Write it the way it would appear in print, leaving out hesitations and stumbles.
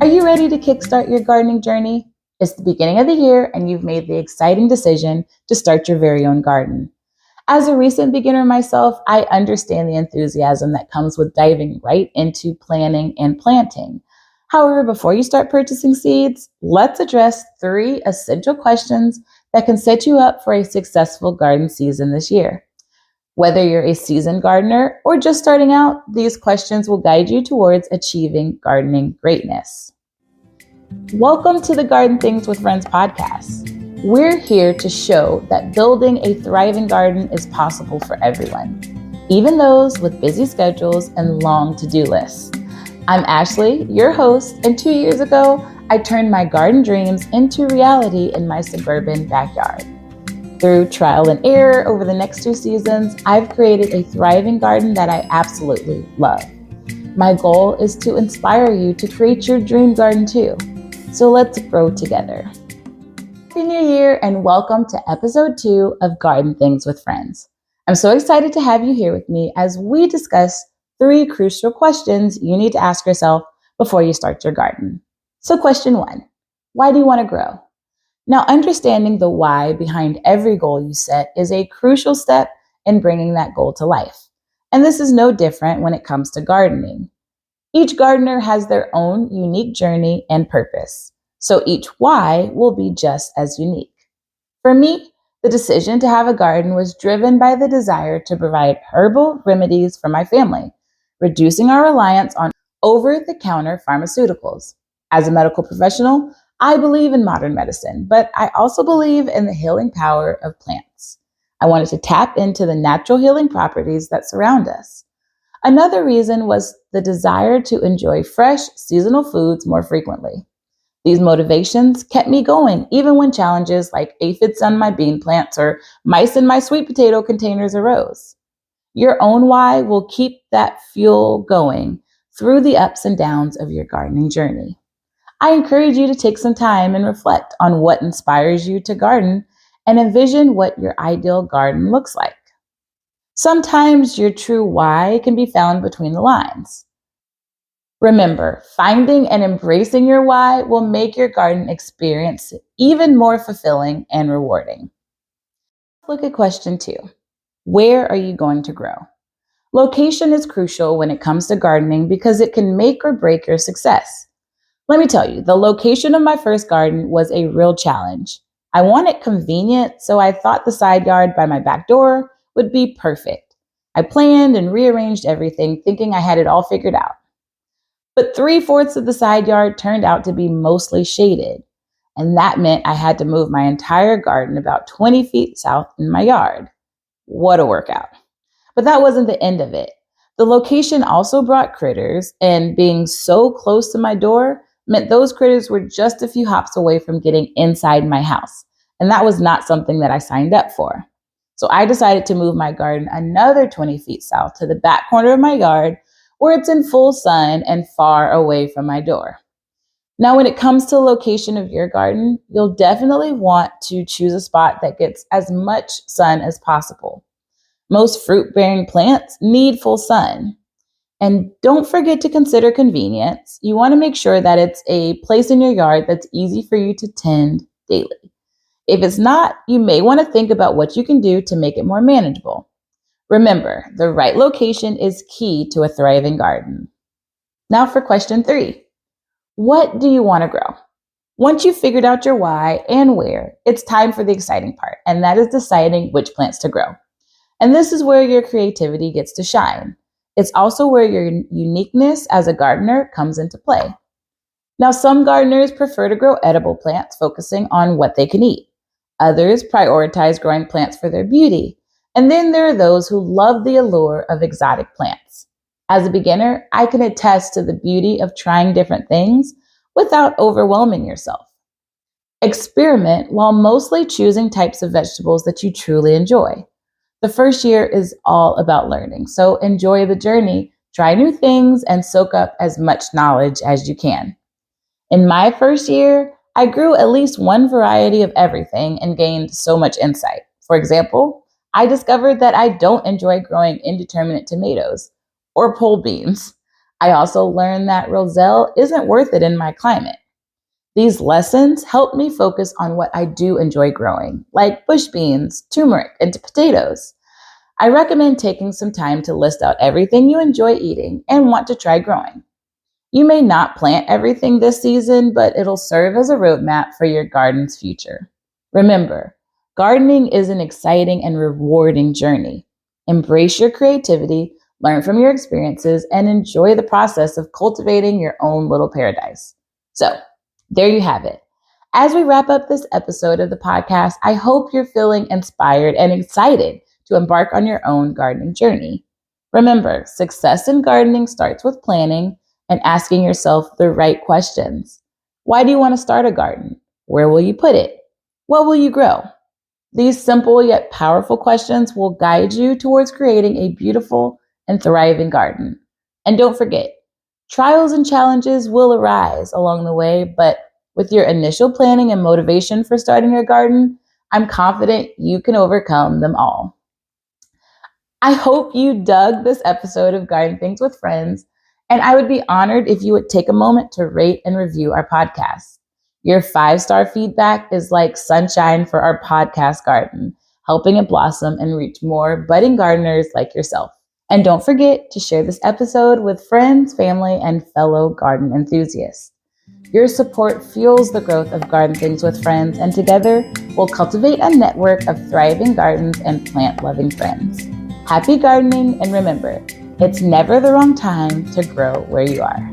Are you ready to kickstart your gardening journey? It's the beginning of the year and you've made the exciting decision to start your very own garden. As a recent beginner myself, I understand the enthusiasm that comes with diving right into planning and planting. However, before you start purchasing seeds, let's address 3 essential questions that can set you up for a successful garden season this year. Whether you're a seasoned gardener or just starting out, these questions will guide you towards achieving gardening greatness. Welcome to the Garden Things with Friends podcast. We're here to show that building a thriving garden is possible for everyone, even those with busy schedules and long to-do lists. I'm Ashley, your host, and 2 years ago, I turned my garden dreams into reality in my suburban backyard. Through trial and error over the next 2 seasons, I've created a thriving garden that I absolutely love. My goal is to inspire you to create your dream garden too. So let's grow together. Happy New Year and welcome to episode 2 of Garden Things with Friends. I'm so excited to have you here with me as we discuss 3 crucial questions you need to ask yourself before you start your garden. So question 1, why do you want to grow? Now, understanding the why behind every goal you set is a crucial step in bringing that goal to life. And this is no different when it comes to gardening. Each gardener has their own unique journey and purpose, so each why will be just as unique. For me, the decision to have a garden was driven by the desire to provide herbal remedies for my family, reducing our reliance on over-the-counter pharmaceuticals. As a medical professional, I believe in modern medicine, but I also believe in the healing power of plants. I wanted to tap into the natural healing properties that surround us. Another reason was the desire to enjoy fresh, seasonal foods more frequently. These motivations kept me going even when challenges like aphids on my bean plants or mice in my sweet potato containers arose. Your own why will keep that fuel going through the ups and downs of your gardening journey. I encourage you to take some time and reflect on what inspires you to garden and envision what your ideal garden looks like. Sometimes your true why can be found between the lines. Remember, finding and embracing your why will make your garden experience even more fulfilling and rewarding. Look at question 2. Where are you going to grow? Location is crucial when it comes to gardening because it can make or break your success. Let me tell you, the location of my first garden was a real challenge. I wanted convenient, so I thought the side yard by my back door would be perfect. I planned and rearranged everything, thinking I had it all figured out. But 3/4 of the side yard turned out to be mostly shaded, and that meant I had to move my entire garden about 20 feet south in my yard. What a workout. But that wasn't the end of it. The location also brought critters, and being so close to my door meant those critters were just a few hops away from getting inside my house, and that was not something that I signed up for. So I decided to move my garden another 20 feet south to the back corner of my yard where it's in full sun and far away from my door. Now, when it comes to the location of your garden, you'll definitely want to choose a spot that gets as much sun as possible. Most fruit-bearing plants need full sun. And don't forget to consider convenience. You want to make sure that it's a place in your yard that's easy for you to tend daily. If it's not, you may want to think about what you can do to make it more manageable. Remember, the right location is key to a thriving garden. Now for question 3. What do you want to grow? Once you've figured out your why and where, it's time for the exciting part, and that is deciding which plants to grow. And this is where your creativity gets to shine. It's also where your uniqueness as a gardener comes into play. Now, some gardeners prefer to grow edible plants, focusing on what they can eat. Others prioritize growing plants for their beauty. And then there are those who love the allure of exotic plants. As a beginner, I can attest to the beauty of trying different things without overwhelming yourself. Experiment while mostly choosing types of vegetables that you truly enjoy. The first year is all about learning, so enjoy the journey, try new things, and soak up as much knowledge as you can. In my first year, I grew at least one variety of everything and gained so much insight. For example, I discovered that I don't enjoy growing indeterminate tomatoes or pole beans. I also learned that roselle isn't worth it in my climate. These lessons help me focus on what I do enjoy growing, like bush beans, turmeric, and potatoes. I recommend taking some time to list out everything you enjoy eating and want to try growing. You may not plant everything this season, but it'll serve as a roadmap for your garden's future. Remember, gardening is an exciting and rewarding journey. Embrace your creativity, learn from your experiences, and enjoy the process of cultivating your own little paradise. So, there you have it. As we wrap up this episode of the podcast, I hope you're feeling inspired and excited to embark on your own gardening journey. Remember, success in gardening starts with planning and asking yourself the right questions. Why do you want to start a garden? Where will you put it? What will you grow? These simple yet powerful questions will guide you towards creating a beautiful and thriving garden. And don't forget, trials and challenges will arise along the way, but with your initial planning and motivation for starting your garden, I'm confident you can overcome them all. I hope you dug this episode of Garden Things with Friends, and I would be honored if you would take a moment to rate and review our podcast. Your 5-star feedback is like sunshine for our podcast garden, helping it blossom and reach more budding gardeners like yourself. And don't forget to share this episode with friends, family, and fellow garden enthusiasts. Your support fuels the growth of Garden Things with Friends, and together we'll cultivate a network of thriving gardens and plant-loving friends. Happy gardening, and remember, it's never the wrong time to grow where you are.